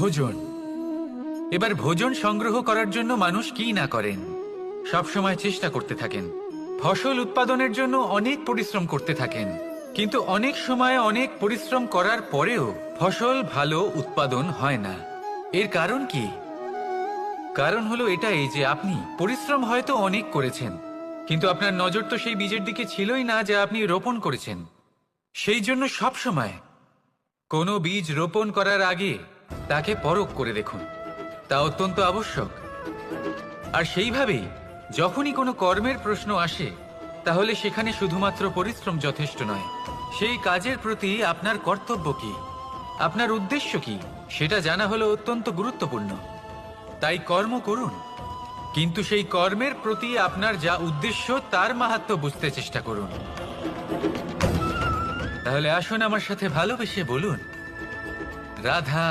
ভোজন। এবার ভোজন সংগ্রহ করার জন্য মানুষ কি না করেন, সব সময় চেষ্টা করতে থাকেন, ফসল উৎপাদনের জন্য অনেক পরিশ্রম করতে থাকেন, কিন্তু অনেক সময় অনেক পরিশ্রম করার পরেও ফসল ভালো উৎপাদন হয় না। এর কারণ কি? কারণ হলো এটাই যে আপনি পরিশ্রম হয়তো অনেক করেছেন, কিন্তু আপনার নজর তো সেই বীজের দিকে ছিলই না যা আপনি রোপণ করেছেন। সেই জন্য সব সময় কোনো বীজ রোপণ করার আগে তাকে পরখ করে দেখুন, তা অত্যন্ত আবশ্যক। আর সেইভাবেই যখনই কোনো কর্মের প্রশ্ন আসে, তাহলে সেখানে শুধুমাত্র পরিশ্রম যথেষ্ট নয়, সেই কাজের প্রতি আপনার কর্তব্য কি, আপনার উদ্দেশ্য কি, সেটা জানা হলো অত্যন্ত গুরুত্বপূর্ণ। তাই কর্ম করুন, কিন্তু সেই কর্মের প্রতি আপনার যা উদ্দেশ্য তার মাহাত্ম্য বুঝতে চেষ্টা করুন। তাহলে আসুন আমার সাথে ভালোবেসে বলুন, রাধা।